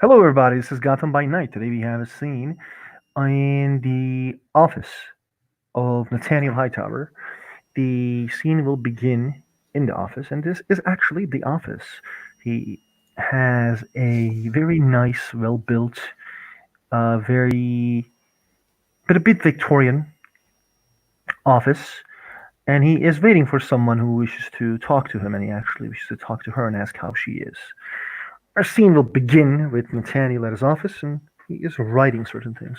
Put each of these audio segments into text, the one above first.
Hello, everybody. This is Gotham by Night. Today we have a scene in the office of Nathaniel Hightower. The scene will begin in the office, and this is actually the office. He has a very nice, well built, very, but a bit Victorian office, and he is waiting for someone who wishes to talk to him, and he actually wishes to talk to her and ask how she is. Our scene will begin with Nathaniel at his office, and he is writing certain things.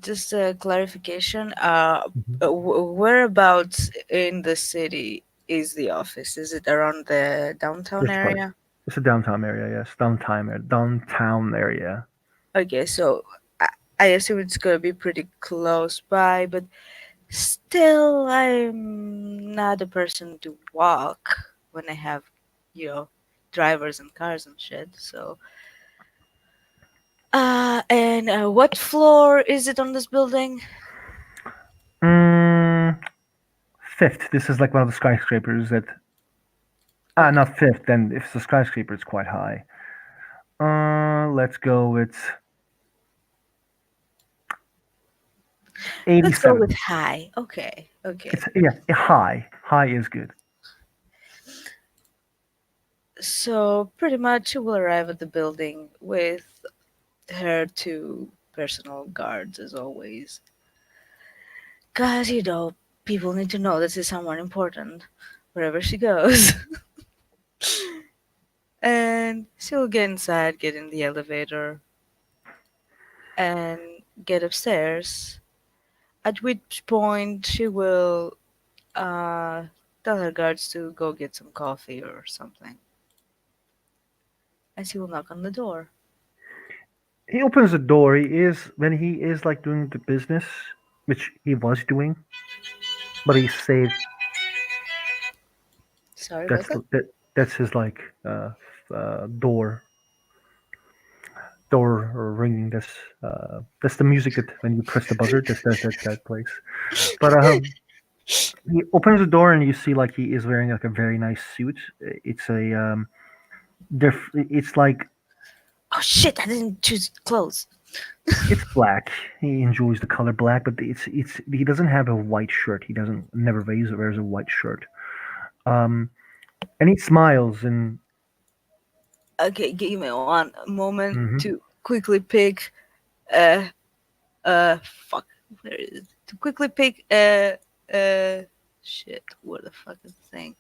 Just a clarification. Mhm. Whereabouts in the city is the office? Is it around the downtown This place. area? It's a downtown area, yes. Downtown area. Okay, so I assume it's gonna be pretty close by, but still, I'm not a person to walk when I have, you know, drivers and cars and shit. So, and what floor is it on this building? Mm, fifth. This is like one of the skyscrapers that. Okay. Not fifth. Then if it's a skyscraper, it's quite high. Let's go with Let's go 87. with high. Okay, okay. It's yeah, high. High is good. So pretty much she will arrive at the building with her two personal guards as always. Cause people need to know this is someone important wherever she goes. And she'll get inside, get in the elevator, and get upstairs. At which point she will uh, tell her guards to go get some coffee or something. And she will knock on the door. He opens the door. He is when he is like doing the business, which he was doing, but he saved. Sorry about That's that. that's his like door ringing. That's the music that when you press the buzzer, that place. But he opens the door and you see like he is wearing like a very nice suit. It's a it's like Oh shit! I didn't choose clothes. it's black. He enjoys the color black, but it's he doesn't have a white shirt. He doesn't never wears a white shirt. Um, and he smiles and Okay, give me one moment mhm. to quickly pick. Uh, fuck. Where is it? To quickly pick. Shit. Where the fuck is the thing?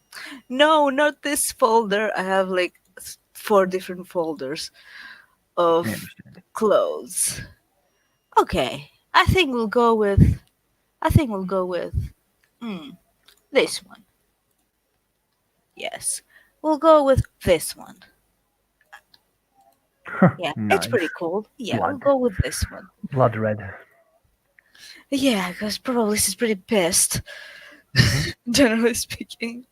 No, not this folder. I have like four different folders I of understand. clothes. Okay, I think we'll go with. I think we'll go with. Hmm, this one. Yes, we'll go with this one. Yeah, it's Nice pretty cool. Yeah, we'll blood, go with this one. blood red. Yeah, because probably she's pretty pissed, Hmm. generally speaking.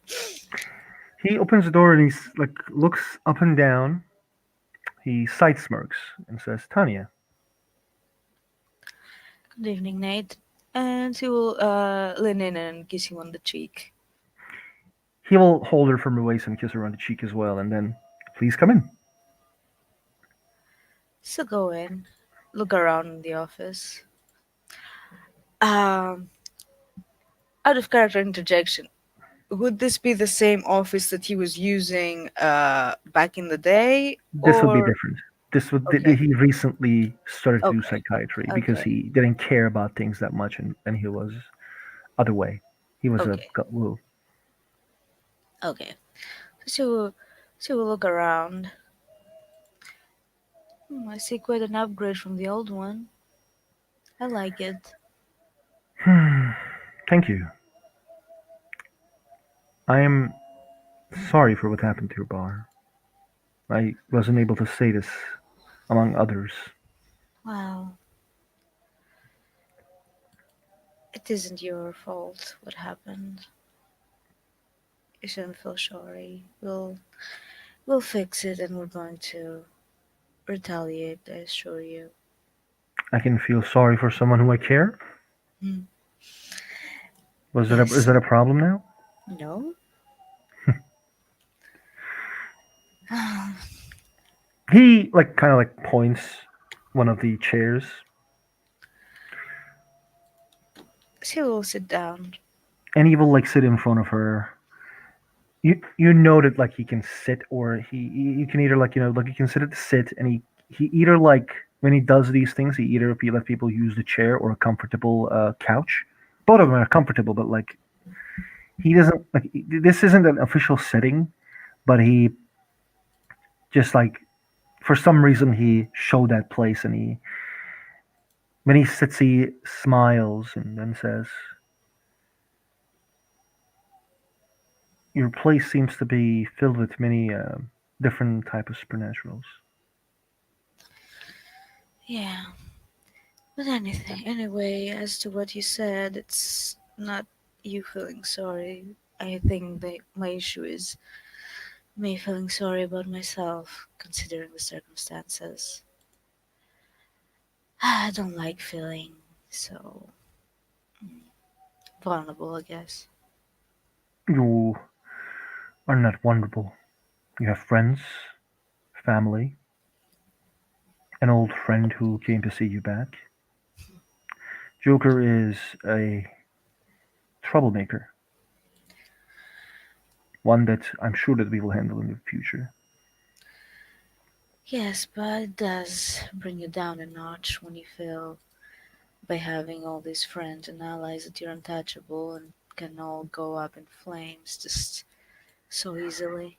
He opens the door and he's like looks up and down. He side smirks and says, "Tanya." Good evening, Nate. And she will lean in and kiss him on the cheek. He will hold her from her waist and kiss her on the cheek as well, and then, "Please come in." So go in, look around the office. Um, Out of character interjection, would this be the same office that he was using back in the day, This would be or different. This would okay, he recently started to do okay, psychiatry because okay, he didn't care about things that much, and he was other way. He was a okay, woo. okay? So she will look around. I see quite an upgrade from the old one. I like it. Thank you. I am sorry for what happened to your bar. I wasn't able to say this, among others. Wow, it isn't your fault what happened. You shouldn't feel sorry. We'll fix it, and we're going to retaliate. I assure you. I can feel sorry for someone who I care. Hmm. Is Yes. that a problem now? No. He like kind of like points one of the chairs, She will sit down. and he will like sit in front of her. You know that like he can sit, or you can either like like you can sit, and he either like when he does these things, he either let people use the chair or a comfortable couch. Both of them are comfortable, but like he doesn't like this isn't an official setting, but he just like for some reason he showed that place, and he when he sits he smiles and then says, "Your place seems to be filled with many different type of supernaturals." Yeah, but anything. Anyway, as to what you said, it's not you feeling sorry. I think that my issue is me feeling sorry about myself, considering the circumstances. I don't like feeling so vulnerable, I guess. You are not vulnerable. You have friends, family, an old friend who came to see you back. Joker is a troublemaker, one that I'm sure that we will handle in the future. Yes, but it does bring you down a notch when you feel by having all these friends and allies that you're untouchable and can all go up in flames just so easily.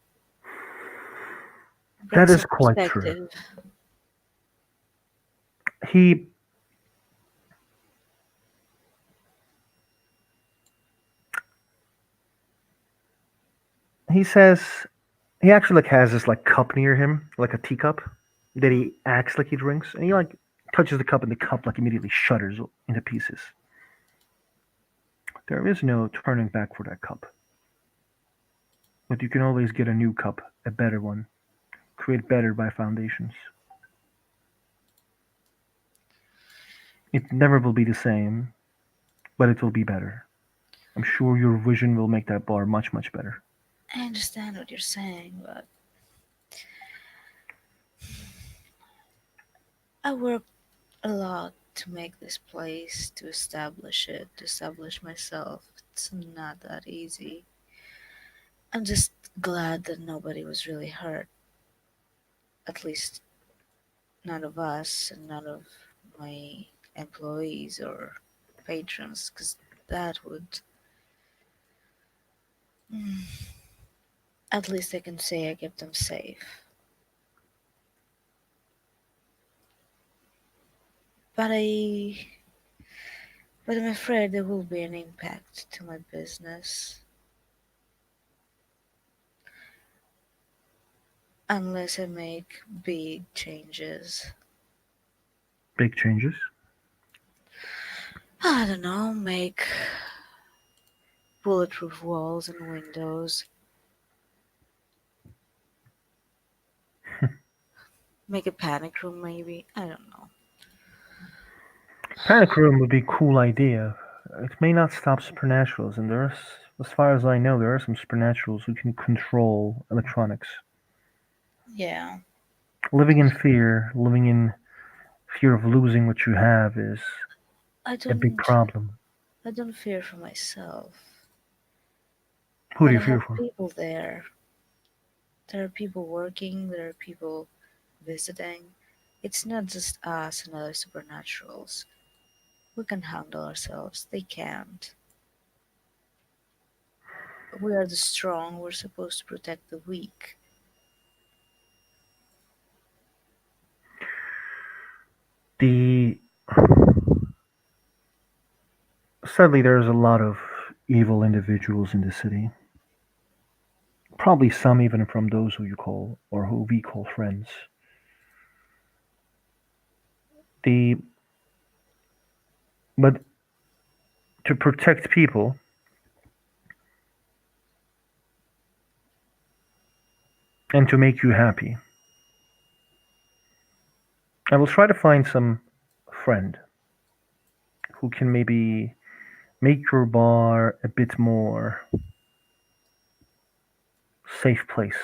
That Brings is some quite true. perspective. He he says he actually like has this like cup near him, like a teacup that Mm. he acts like he drinks, and he like touches the cup, and the cup like immediately shudders into pieces. There is no turning back for that cup, but you can always get a new cup, a better one, create better by foundations. It never will be the same, but it will be better. I'm sure your vision will make that bar much, much better. I understand what you're saying, but I worked a lot to make this place, to establish it, to establish myself. It's not that easy. I'm just glad that nobody was really hurt. At least none of us and none of my employees or patrons, because that would. Mm, at least I can say I kept them safe. But but I'm afraid there will be an impact to my business unless I make big changes. Big changes. I don't know, make bulletproof walls and windows, make a panic room maybe. I don't know. Panic room would be a cool idea. It may not stop supernaturals, and as far as I know, there are some supernaturals who can control electronics. Yeah, Living in fear of losing what you have is I a big don't problem. I don't fear for myself, Who do but you I fear have for? people there. There are people working, there are people visiting. It's not just us and other supernaturals. We can handle ourselves. They can't. We are the strong. We're supposed to protect the weak. The Sadly, there's a lot of evil individuals in the city. Probably some even from those who you call or who we call friends. The But to protect people and to make you happy, I will try to find some friend who can maybe make your bar a bit more safe place.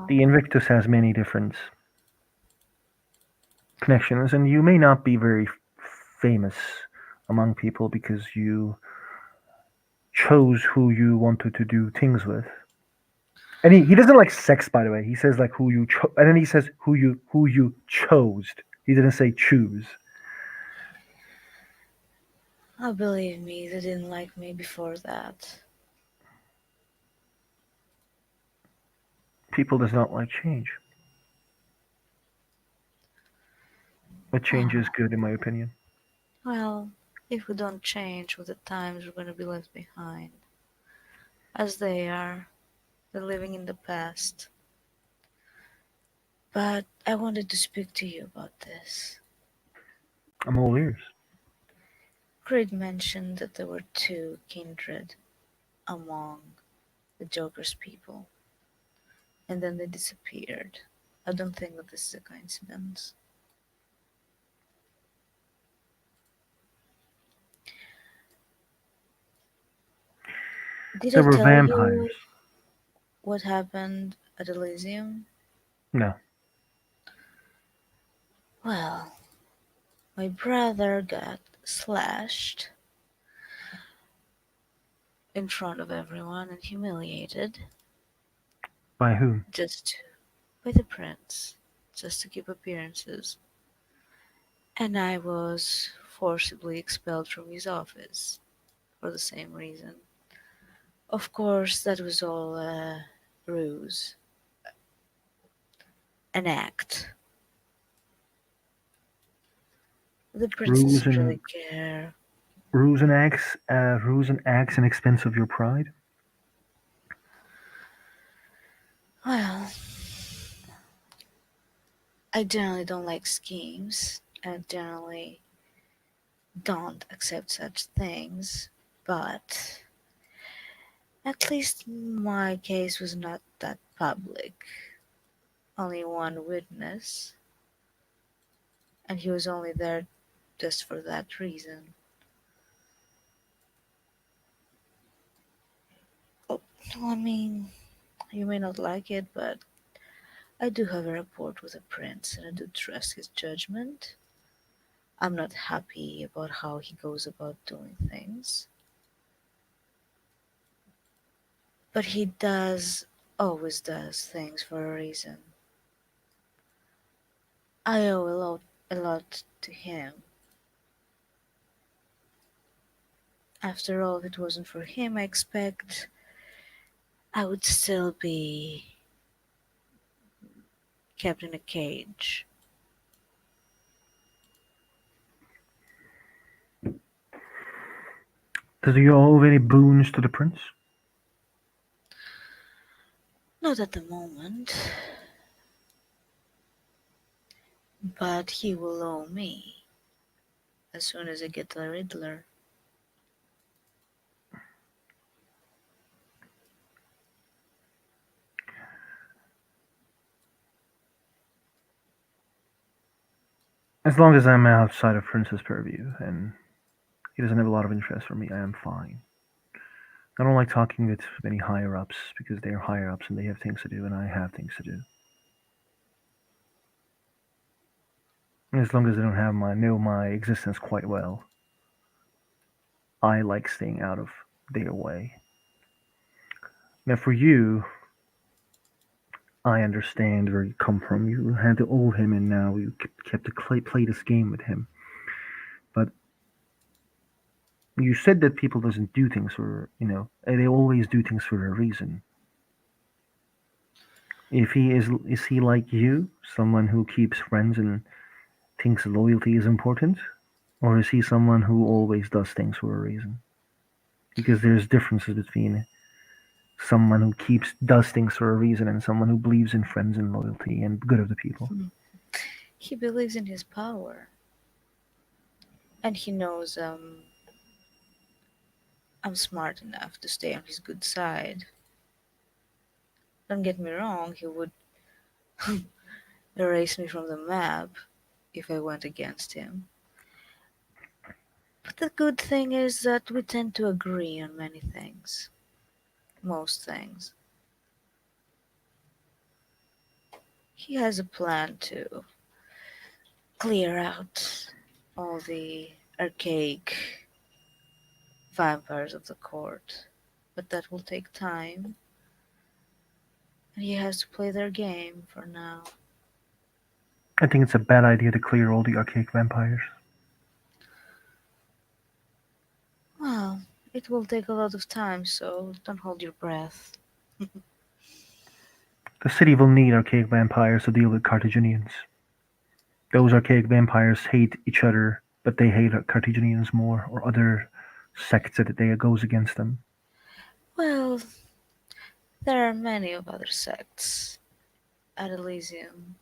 The Oh, Invictus has many different connections, and you may not be very famous among people because you chose who you wanted to do things with. And he doesn't like sex, by the way. He says like who you and then he says who you chose. He didn't say choose. oh, believe me, they didn't like me before that. People does not like change, but change is Well, good in my opinion. well, if we don't change with the times, we're gonna be left behind. As they are, they're living in the past. But I wanted to speak to you about this. I'm all ears. Creed mentioned that there were two kindred among the Joker's people, and then they disappeared. I don't think that this is a coincidence. Did There I were tell vampires. you what happened at Elysium? No, Well, my brother got slashed in front of everyone and humiliated by whom? just by the prince, just to keep appearances. And I was forcibly expelled from his office for the same reason. Of course, that was all a ruse, an act. The prince Ruse doesn't and really care. ruse and acts in expense of your pride. Well, I generally don't like schemes. I generally don't accept such things. But at least my case was not that public. Only one witness, and he was only there just for that reason. Oh, I mean, you may not like it, but I do have a rapport with the prince and I do trust his judgment. I'm not happy about how he goes about doing things, but he always does things for a reason. I owe a lot to him. After all, if it wasn't for him, I expect I would still be kept in a cage. Does he owe any boons to the prince? Not at the moment, but he will owe me as soon as I get the Riddler. As long as I'm outside of Prince's purview and he doesn't have a lot of interest for me, I am fine. I don't like talking with many higher ups because they're higher ups and they have things to do and I have things to do. And as long as they don't have my know my existence quite well, I like staying out of their way. Now for you, I understand where you come from. You had to owe him and now you kept to play this game with him. But you said that people doesn't do things for, they always do things for a reason. If he is he like you, someone who keeps friends and thinks loyalty is important, or is he someone who always does things for a reason? Because there's differences between someone who keeps does things for a reason and someone who believes in friends and loyalty and good of the people. Hmm. He believes in his power, and he knows I'm smart enough to stay on his good side. Don't get me wrong, he would erase me from the map if I went against him. But the good thing is that we tend to agree on many things, most things. He has a plan to clear out all the archaic vampires of the court, but that will take time, and he has to play their game for now. I think it's a bad idea to clear all the archaic vampires. Well, it will take a lot of time, so don't hold your breath. The city will need archaic vampires to deal with Carthaginians. Those archaic vampires hate each other, but they hate Carthaginians more, or other sects that they goes against them. Well, there are many of other sects at Elysium.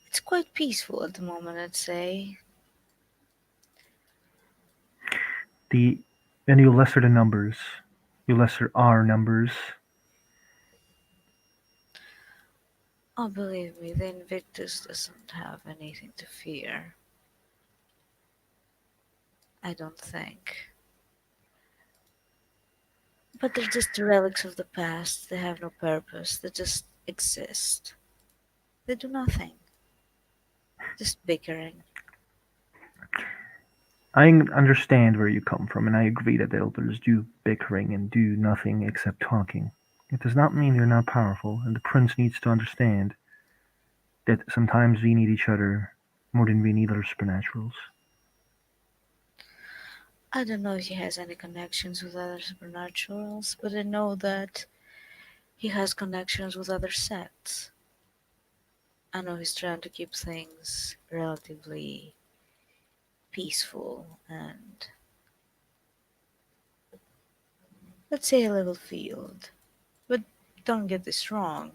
It's quite peaceful at the moment, I'd say. The and you lesser the numbers, you lesser our numbers. Oh, believe me, the Invictus doesn't have anything to fear. I don't think. But they're just the relics of the past. They have no purpose. They just exist. They do nothing. Just bickering. I understand where you come from, and I agree that the elders do bickering and do nothing except talking. It does not mean they're not powerful, and the prince needs to understand that sometimes we need each other more than we need other supernaturals. I don't know if he has any connections with other supernaturals, but I know that he has connections with other sects. I know he's trying to keep things relatively peaceful and, let's say, a level field. But don't get this wrong.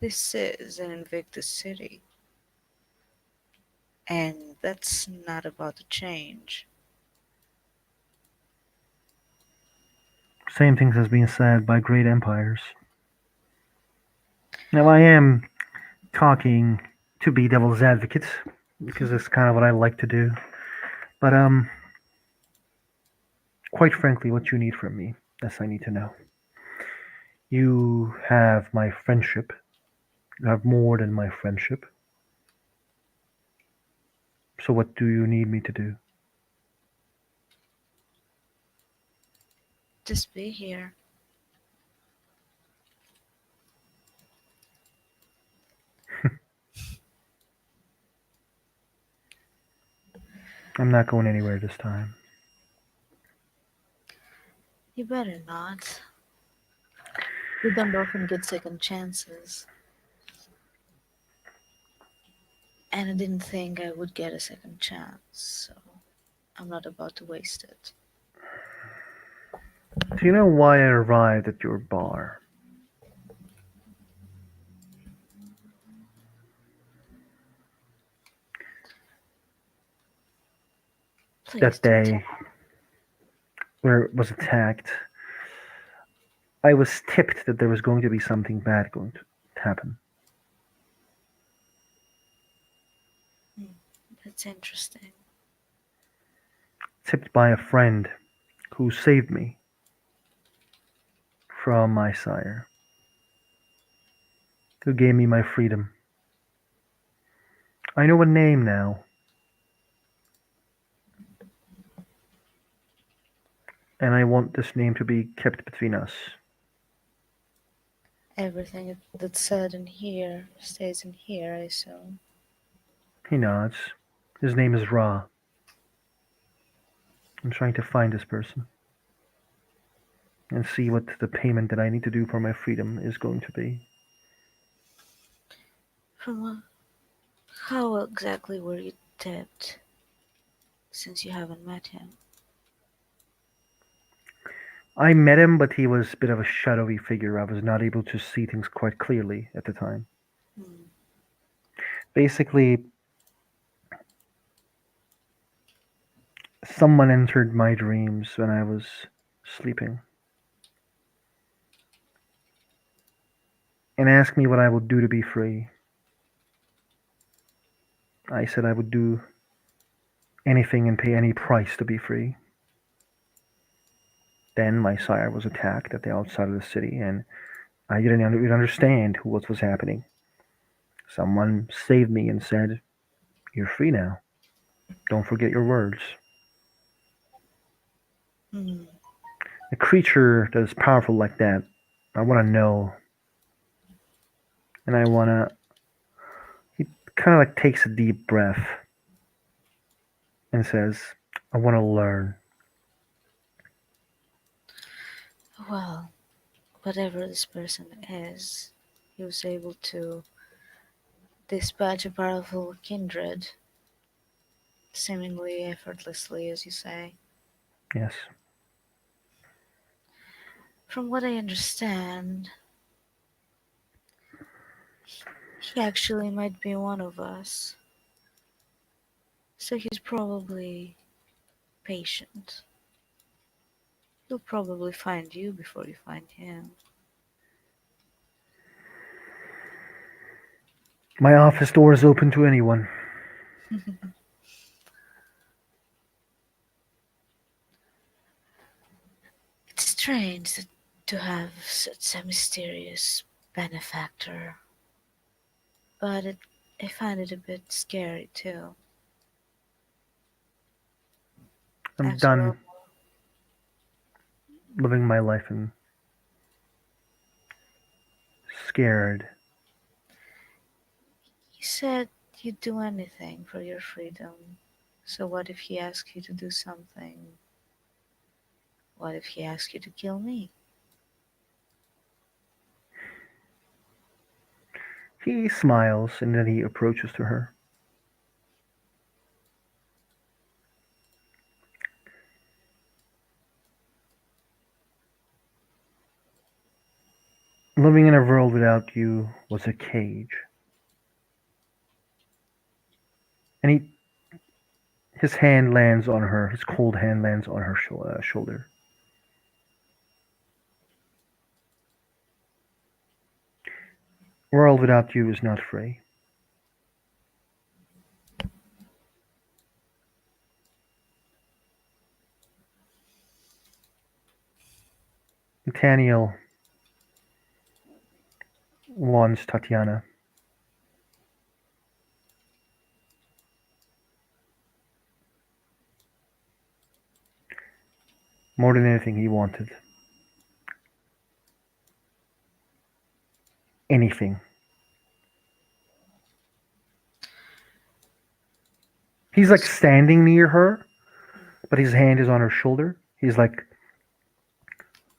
This is an Invictus city, and that's not about to change. Same things has been said by great empires. Now I am talking to be devil's advocate because it's kind of what I like to do. But quite frankly, what you need from me, yes, I need to know. You have my friendship. You have more than my friendship. So what do you need me to do? Just be here. I'm not going anywhere this time. You better not. We don't often get second chances, and I didn't think I would get a second chance, so I'm not about to waste it. Do you know why I arrived at your bar Please that do tell. day where it was attacked? I was tipped that there was going to be something bad going to happen. Hmm, that's interesting. Tipped by a friend who saved me from my sire, who gave me my freedom. I know a name now, and I want this name to be kept between us. Everything that's said in here stays in here, I assume. He nods. His name is Ra. I'm trying to find this person and see what the payment that I need to do for my freedom is going to be. From how exactly were you tipped, since you haven't met him? I met him, but he was a bit of a shadowy figure. I was not able to see things quite clearly at the time. Hmm. Basically, someone entered my dreams when I was sleeping and asked me what I would do to be free. I said I would do anything and pay any price to be free. Then my sire was attacked at the outside of the city, and I didn't understand what was happening. Someone saved me and said, "You're free now. Don't forget your words." Hmm. A creature that is powerful like that, I want to know, and I want to. He kind of like takes a deep breath and says, "I want to learn." Well, whatever this person is, he was able to dispatch a powerful kindred seemingly effortlessly, as you say. Yes. From what I understand, he actually might be one of us. So he's probably patient. He'll probably find you before you find him. My office door is open to anyone. It's strange to have such a mysterious benefactor, but I find it a bit scary too. I'm After done all, living my life and scared. you said you'd do anything for your freedom. So what if he asks you to do something? What if he asks you to kill me? He smiles and then he approaches to her. Living in a world without you was a cage. And his hand lands on her, his cold hand lands on her shoulder. World without you is not free. Nathaniel wants Tatiana more than anything he wanted. Anything. He's like standing near her, but his hand is on her shoulder. He's like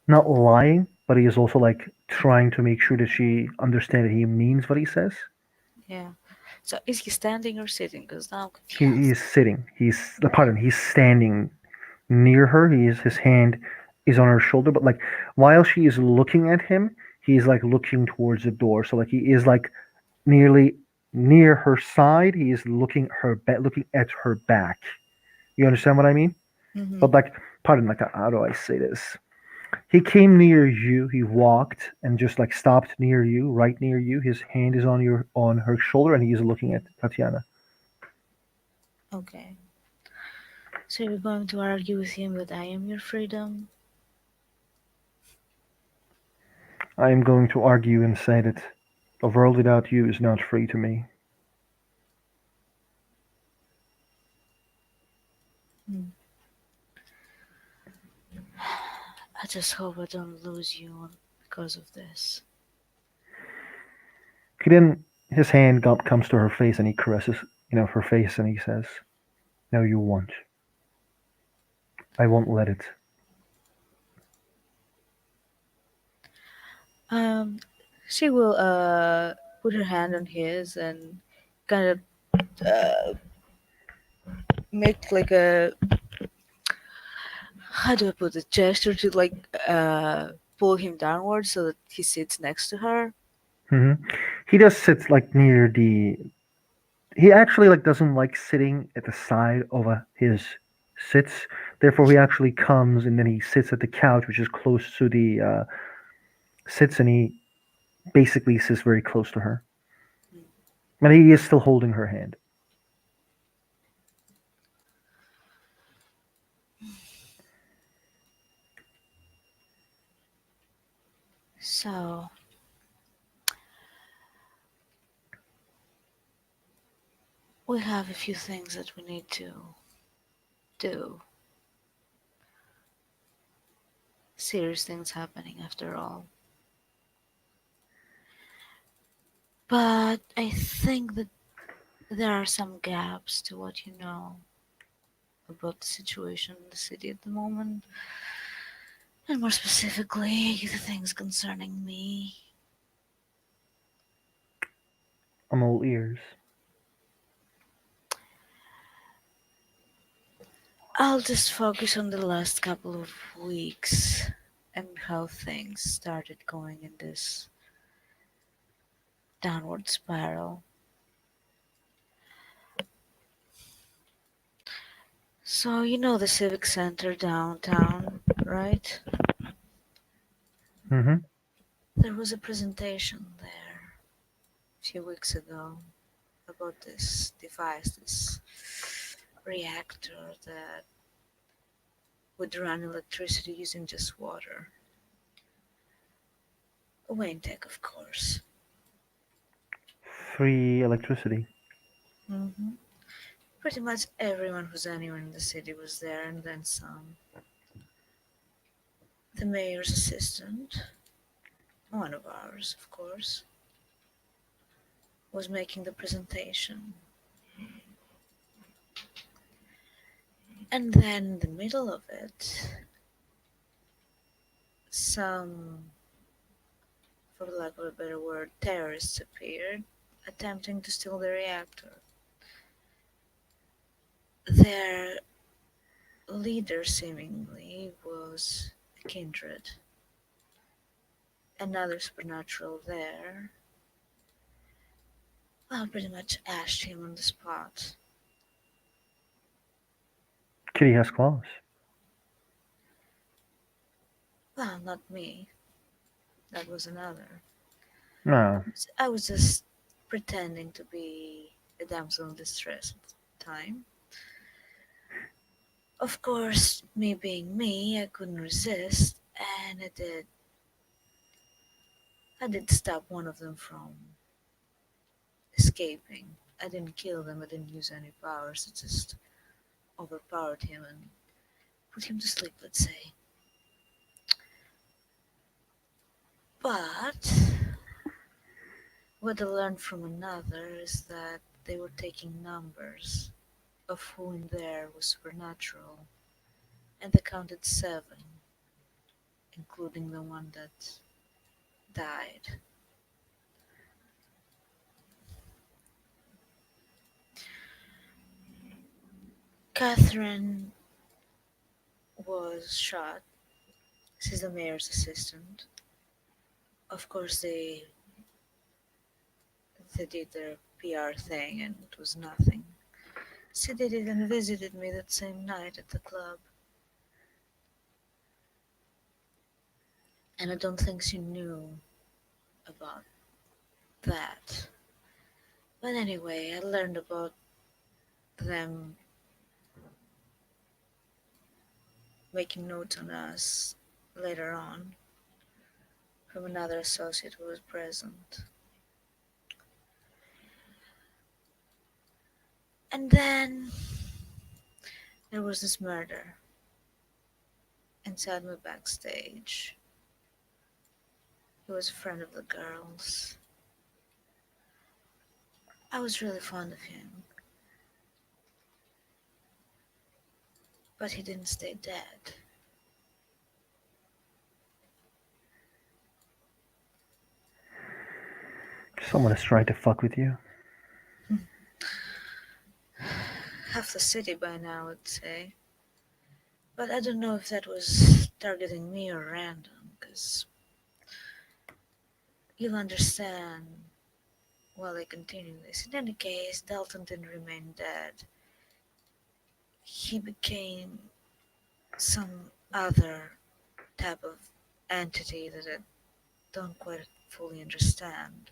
not lying, but he is also like trying to make sure that she understands that he means what he says. Yeah. So is he standing or sitting? Because now I'm He confused. is sitting. He's standing near her. His hand is on her shoulder, but like while she is looking at him, he's like looking towards the door. So like he is like nearly near her side. He is looking at her back. You understand what I mean? Mm-hmm. But like, pardon, like how do I say this? He came near you. He walked and just like stopped near you, right near you. His hand is on her shoulder, and he is looking at Tatiana. Okay. So you're going to argue with him that I am your freedom? I am going to argue and say that a world without you is not free to me. Hmm. I just hope I don't lose you because of this. He then his hand comes to her face and he caresses, her face, and he says, "No, you won't. I won't let it." Um, she will put her hand on his and kind of make like a, how do I put it, gesture to like pull him downwards so that he sits next to her. hmm He just sits like near the. He actually like doesn't like sitting at the side of his sits. Therefore, he actually comes and then he sits at the couch, which is close to the sits, and he basically sits very close to her. And he is still holding her hand. So We have a few things that we need to do. Serious things happening after all. But I think that there are some gaps to what you know about the situation in the city at the moment, and more specifically, the things concerning me. I'm all ears. I'll just focus on the last couple of weeks and how things started going in this downward spiral. So, you know the Civic Center downtown, right? Mm-hmm. There was a presentation there a few weeks ago about this device, this reactor that would run electricity using just water. Wayne Tech, of course. Free electricity. hmm Pretty much everyone who's anyone in the city was there, and then some. The mayor's assistant, one of ours, of course, was making the presentation. And then in the middle of it, some, for lack of a better word, terrorists appeared, attempting to steal the reactor. Their leader, seemingly, was a kindred. Another supernatural there, well, pretty much ashed him on the spot. Kitty has claws. Well, not me. That was another. No. I was just pretending to be a damsel in distress at the time. Of course, me being me, I couldn't resist, and I did stop one of them from escaping. I didn't kill them, I didn't use any powers, I just overpowered him and put him to sleep, let's say. But what I learned from another is that they were taking numbers of who in there was supernatural, and they counted seven, including the one that died. Catherine was shot. She's the mayor's assistant. Of course, they did their PR thing, and it was nothing. She did even visited me that same night at the club, and I don't think she knew about that. But anyway, I learned about them making notes on us later on from another associate who was present. And then there was this murder inside my backstage. He was a friend of the girls. I was really fond of him, but he didn't stay dead. Someone is trying to fuck with you. Half the city by now, I'd say. But I don't know if that was targeting me or random, because you'll understand while I continue this. In any case, Dalton didn't remain dead. He became some other type of entity that I don't quite fully understand.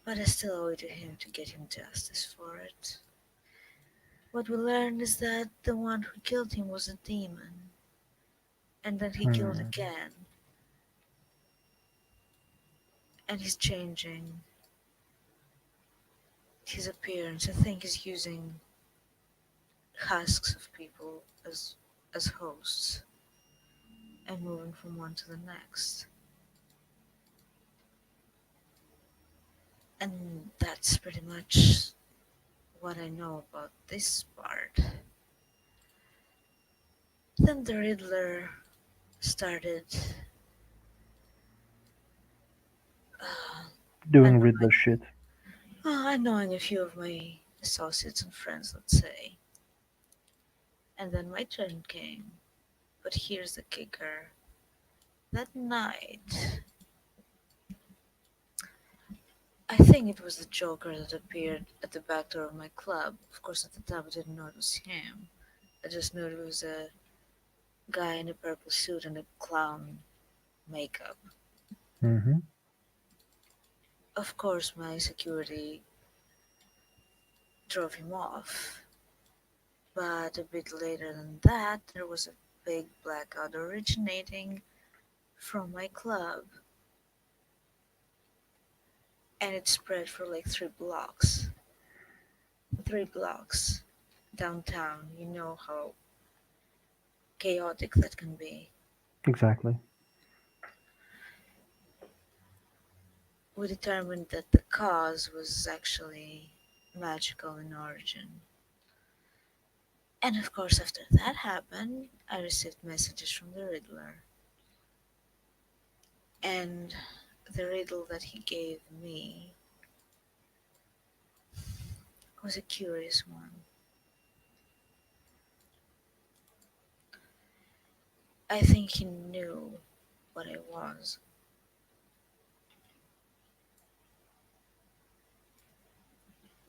But I still owe it to him to get him justice for it. What we learned is that the one who killed him was a demon, and then he killed Hmm. again, and he's changing. His appearance, I think, is using husks of people as hosts and moving from one to the next. And that's pretty much what I know about this part. Then the Riddler started uh, Doing Riddler annoying, shit. annoying a few of my associates and friends, let's say. And then my turn came. But here's the kicker. That night, I think it was the Joker that appeared at the back door of my club. Of course, at the time I didn't know it was him. I just knew it was a guy in a purple suit and a clown makeup. Hmm. Of course, my security drove him off. But a bit later than that, there was a big blackout originating from my club, and it spread for like 3 blocks. 3 blocks downtown. You know how chaotic that can be. Exactly. We determined that the cause was actually magical in origin. And of course, after that happened, I received messages from the Riddler. And the riddle that he gave me was a curious one. I think he knew what I was,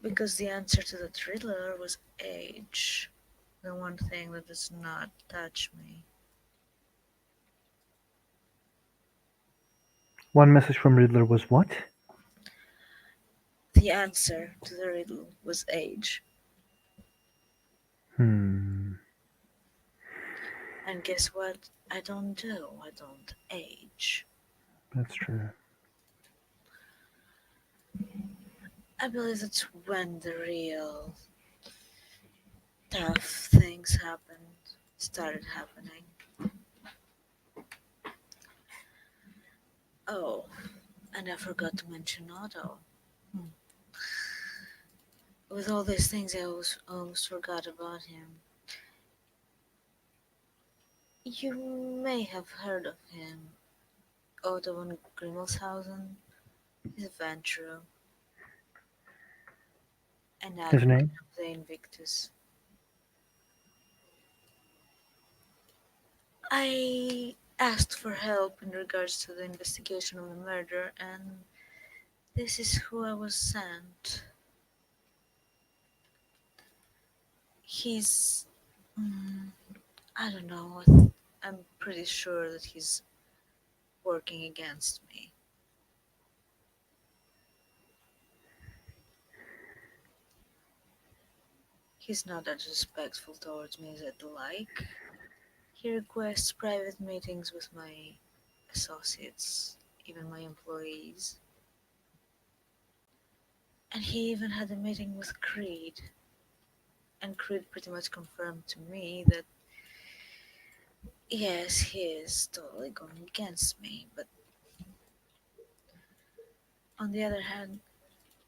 because the answer to the riddle was age, the one thing that does not touch me. One message from Riddler was what? The answer to the riddle was age. Hmm. And guess what? I don't do. I don't age. That's true. I believe that's when the real tough things started happening. Oh, and I forgot to mention Otto. Hmm. With all these things, I almost forgot about him. You may have heard of him. Otto von Grimmelshausen. He's a Ventru, an His advocate name? of the Invictus. I asked for help in regards to the investigation of the murder, and this is who I was sent. He's. Mm, I don't know. I'm pretty sure that he's working against me. He's not as respectful towards me as I'd like. He requests private meetings with my associates, even my employees. And he even had a meeting with Creed. And Creed pretty much confirmed to me that yes, he is totally going against me. But on the other hand,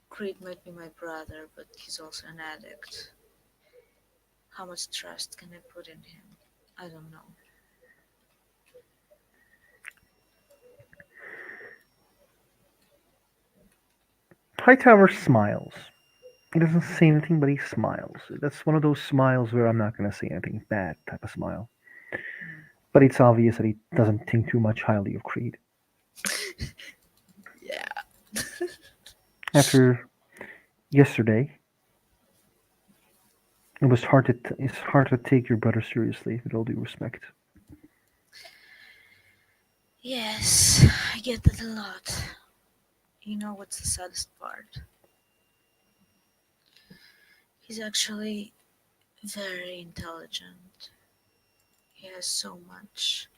Creed might be my brother, but he's also an addict. How much trust can I put in him? I don't know. Hightower smiles. He doesn't say anything, but he smiles. That's one of those smiles where I'm not going to say anything bad type of smile. Hmm. But it's obvious that he doesn't think too much highly of Creed. Yeah. After yesterday, it's hard to take your brother seriously, with all due respect. Yes, I get that a lot. You know what's the saddest part? He's actually very intelligent. He has so much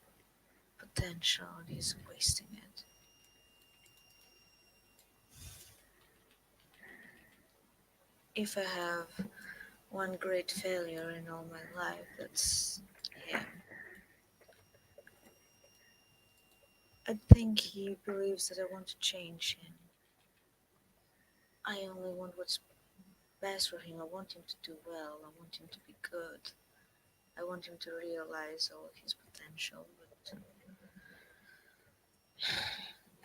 potential and he's wasting it. If I have one great failure in all my life, that's him. I think he believes that I want to change him. I only want what's best for him. I want him to do well. I want him to be good. I want him to realize all of his potential. But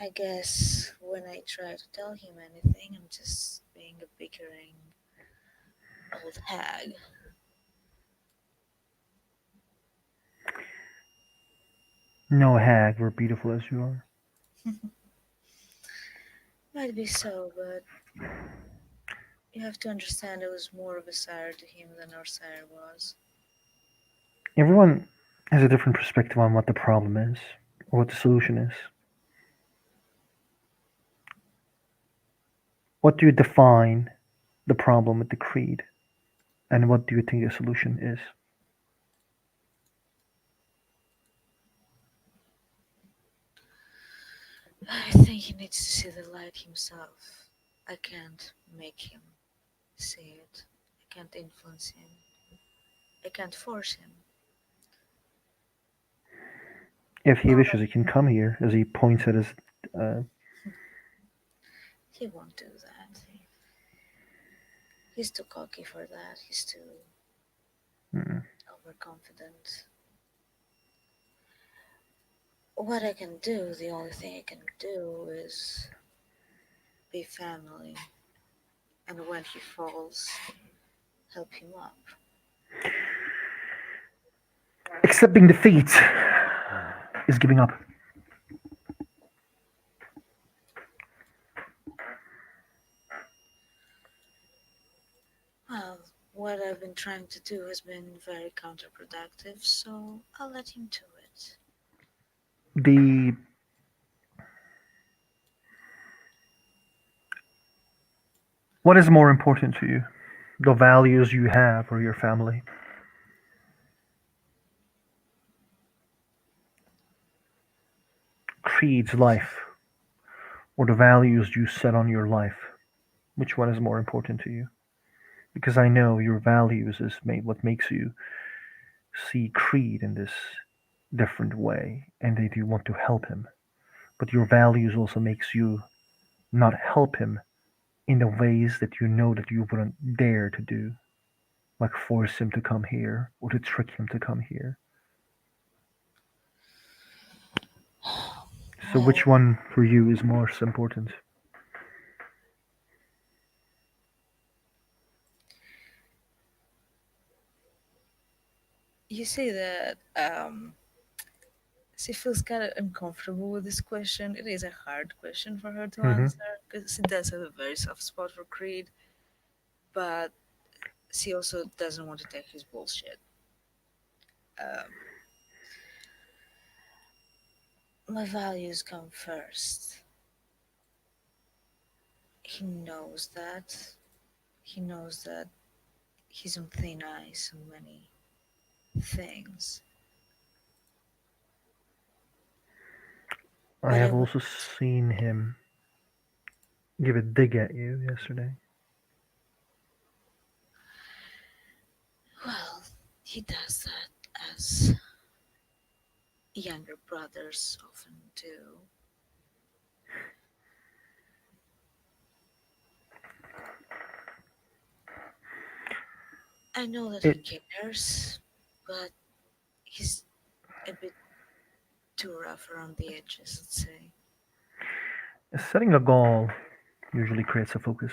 I guess when I try to tell him anything, I'm just being a bickering old hag. No hag, we're beautiful as you are. Might be so, but you have to understand I was more of a sire to him than our sire was. Everyone has a different perspective on what the problem is or what the solution is. What do you define the problem with the creed, and what do you think the solution is? I think he needs to see the light himself. I can't make him see it. I can't influence him. I can't force him. If he All wishes, he can come here, as he points at his. Uh, he won't do that. He's too cocky for that. He's too mm, overconfident. What I can do, the only thing I can do is be family. And when he falls, help him up. accepting defeat is giving up. Well, what I've been trying to do has been very counterproductive, so I'll let him do it. The What is more important to you? The values you have or your family? Creed's life or the values you set on your life? Which one is more important to you? Because I know your values is what makes you see Creed in this different way and that you want to help him. But your values also makes you not help him in the ways that you know that you wouldn't dare to do, like force him to come here or to trick him to come here. So which Well, one for you is most important? you see that she feels kind of uncomfortable with this question. It is a hard question for her to Hmm. answer because she does have a very soft spot for Creed, but she also doesn't want to take his bullshit. Um, my values come first. He knows that. He knows that he's on thin ice on many things. I But I have want, also seen him give a dig at you yesterday. well, he does that as younger brothers often do. I know that he It cares, but he's a bit too rough around the edges, let's say. Setting a goal usually creates a focus.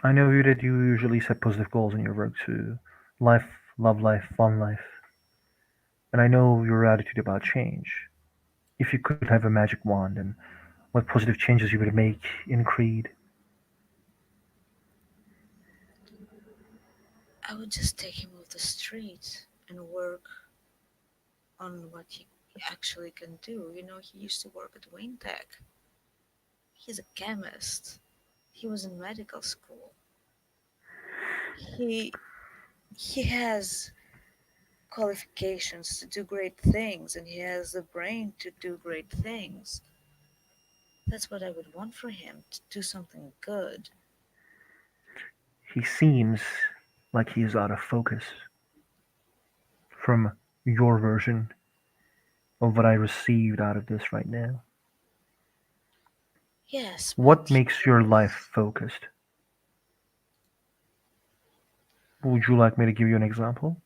I know you that you usually set positive goals in your work to life, love life, fun life. And I know your attitude about change. If you could have a magic wand, and what positive changes you would make in Creed. I would just take him off the street and work on what he actually can do. You know, he used to work at Wayne Tech. He's a chemist. He was in medical school. He he has qualifications to do great things and he has the brain to do great things. That's what I would want for him to do something good. He seems like he's out of focus from your version of what I received out of this right now. Yes, but What makes your life focused? Would you like me to give you an example?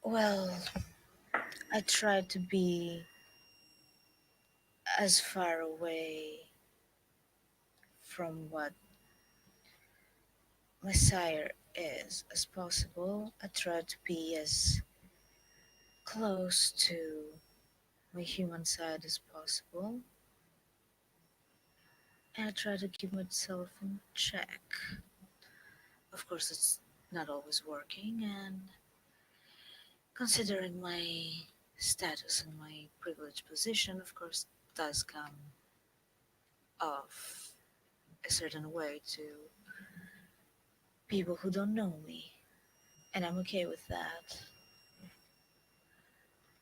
well, I try to be as far away from what my sire is as possible. I try to be as close to my human side as possible, and I try to keep myself in check. Of course, it's not always working, and considering my status and my privileged position, of course, does come off a certain way to people who don't know me, and I'm okay with that.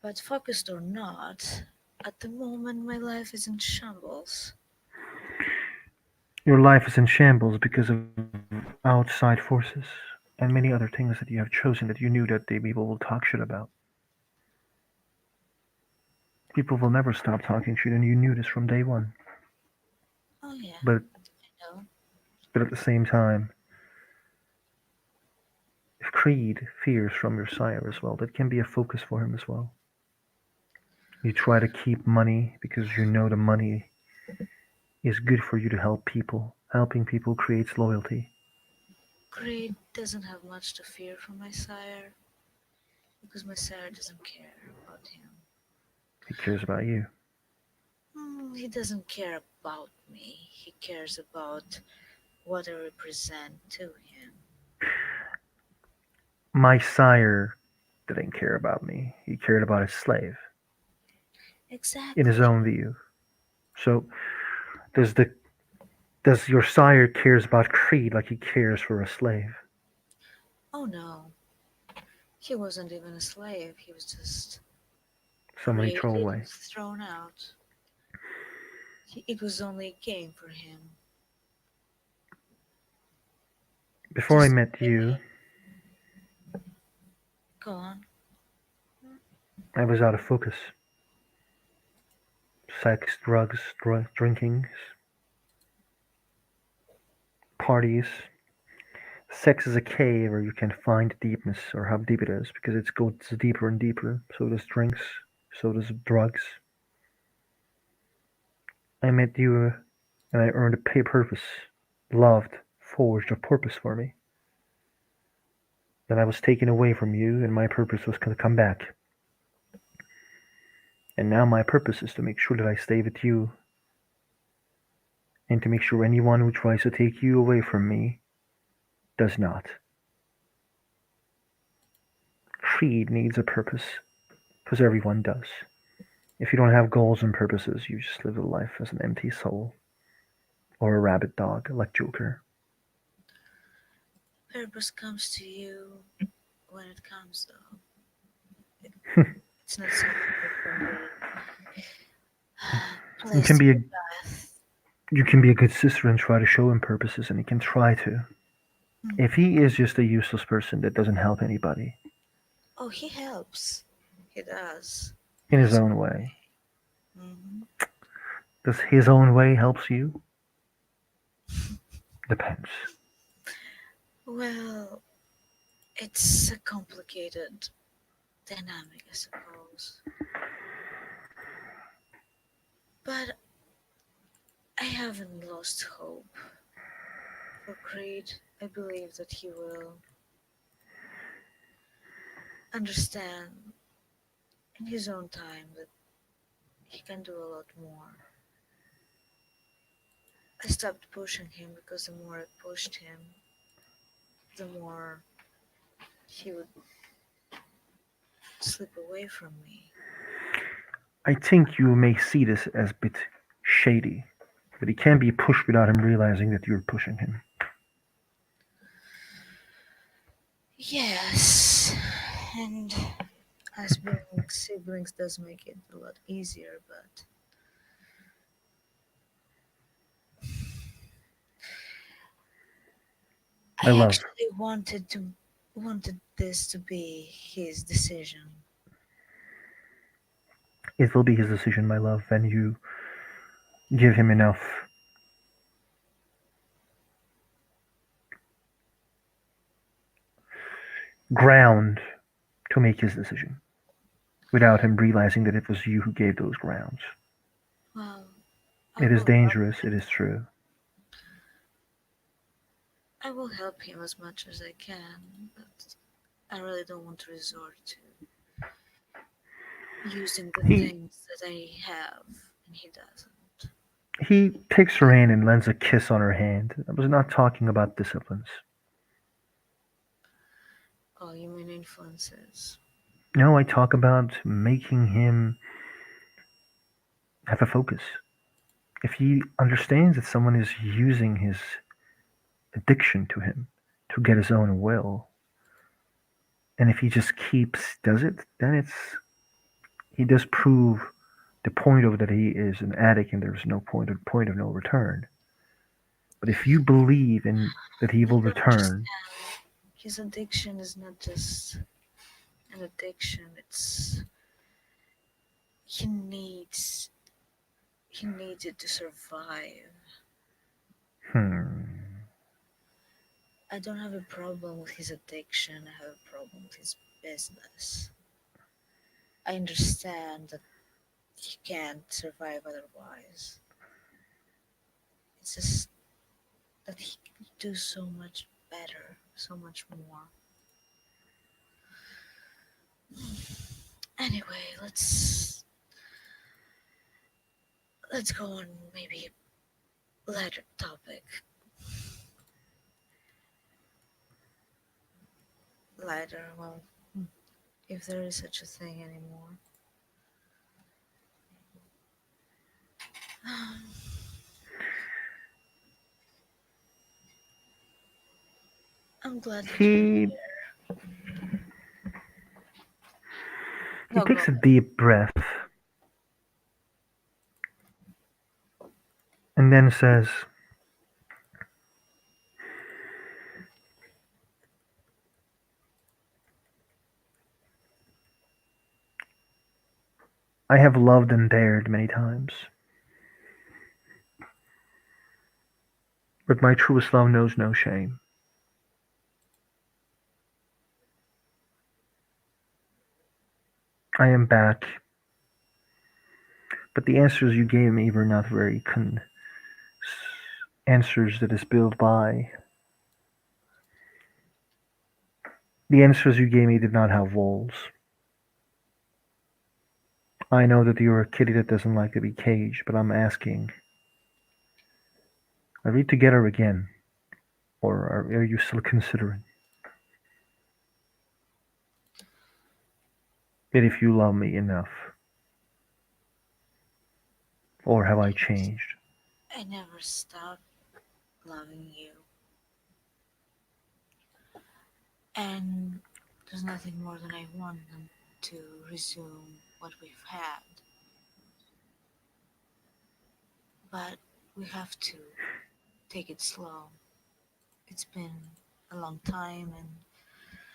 But focused or not, at the moment my life is in shambles. Your life is in shambles because of outside forces and many other things that you have chosen that you knew that the people will talk shit about. People will never stop talking shit, and you knew this from day one. Oh yeah, But I know. but at the same time, if Creed fears from your sire as well, that can be a focus for him as well. You try to keep money because you know the money is good for you to help people. Helping people creates loyalty. Creed doesn't have much to fear from my sire because my sire doesn't care about him. He cares about you. He doesn't care about me. He cares about what I represent to him. My sire didn't care about me. He cared about his slave in his Exactly. own view. So does the does your sire cares about Creed like he cares for a slave? Oh no, he wasn't even a slave. He was just Somebody throw created and away. thrown out. It was only a game for him. Before I Just met you, okay, go on. I was out of focus. Sex, drugs, drinking, parties. Sex is a cave where you can find deepness or how deep it is because it goes deeper and deeper. So does drinks, so does drugs. I met you and I earned a pay purpose, loved, forged a purpose for me. Then I was taken away from you and my purpose was going to come back. And now my purpose is to make sure that I stay with you and to make sure anyone who tries to take you away from me does not. Creed needs a purpose because everyone does. If you don't have goals and purposes, you just live a life as an empty soul or a rabid dog like Joker. Purpose comes to you when it comes, though. It, it's not something that can be you can placed in be a your path. you can be a good sister and try to show him purposes, and he can try to. If Mhm. he is just a useless person that doesn't help anybody Oh, he helps. He does. in In his his own own way, way. Hmm. does his own way helps you? Depends. Well, it's a complicated dynamic, I suppose. But I haven't lost hope for Creed. I believe that he will understand in his own time that he can do a lot more. I stopped pushing him because the more I pushed him, the more he would slip away from me. I think you may see this as a bit shady, but he can't be pushed without him realizing that you're pushing him. Yes, and us being siblings does make it a lot easier, but My I love, actually wanted this to be his decision. it will be his decision, my love, when you give him enough ground to make his decision without him realizing that it was you who gave those grounds. Well, I It is will help dangerous, it him. is true. I will help him as much as I can, but I really don't want to resort to using the He things that I have and he doesn't. he takes her hand and lends a kiss on her hand. I was not talking about disciplines. Oh, you mean influences? No, I talk about making him have a focus. If he understands that someone is using his addiction to him to get his own will, and if he just keeps does it, then he does prove the point of that he is an addict and there's no point of no return. But if you believe in that he But will you don't return, understand. His addiction is not just an addiction. He needs he needs it to survive. hmm, I don't have a problem with his addiction. I have a problem with his business. I understand that he can't survive otherwise. It's just that he can do so much better, so much more. Anyway, let's go on maybe a lighter topic. Lighter, well, if there is such a thing anymore. I'm glad that you're he here. he No, go takes a ahead. deep breath and then says, "I have loved and dared many times, but my truest love knows no shame. I am back, but the answers you gave me were not very answers that is built by the answers you gave me did not have walls. I know that you're a kitty that doesn't like to be caged, but I'm asking, are we together again, or are you still considering it if you love me enough, or have I changed?" I never stopped loving you, and there's nothing more than I want than to resume what we've had. But we have to take it slow. It's been a long time,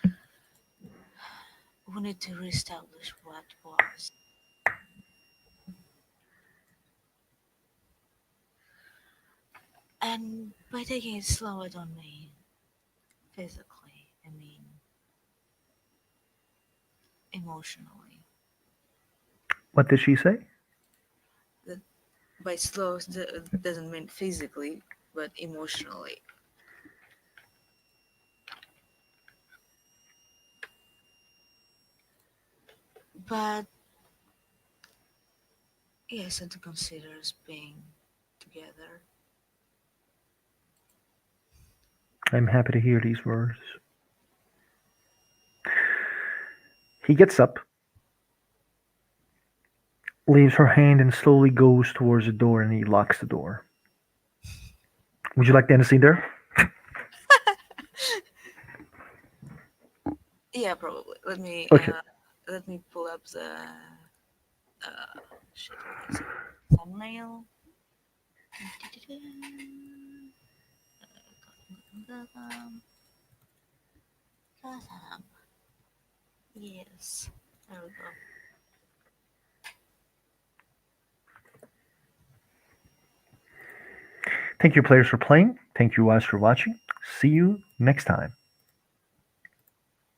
and we need to reestablish what was. And by taking it slow, I don't mean physically, I mean emotionally. What did she say? That by slow doesn't mean physically, but emotionally. But yes, and to consider us being together. I'm happy to hear these words. He gets up, leaves her hand, and slowly goes towards the door, and he locks the door. Would you like to end the scene there? Yeah, probably. Okay. Let me pull up the shit. What is it? Thumbnail. Gotham. Yes. There we go. Thank you, players, for playing. Thank you, guys, for watching. See you next time.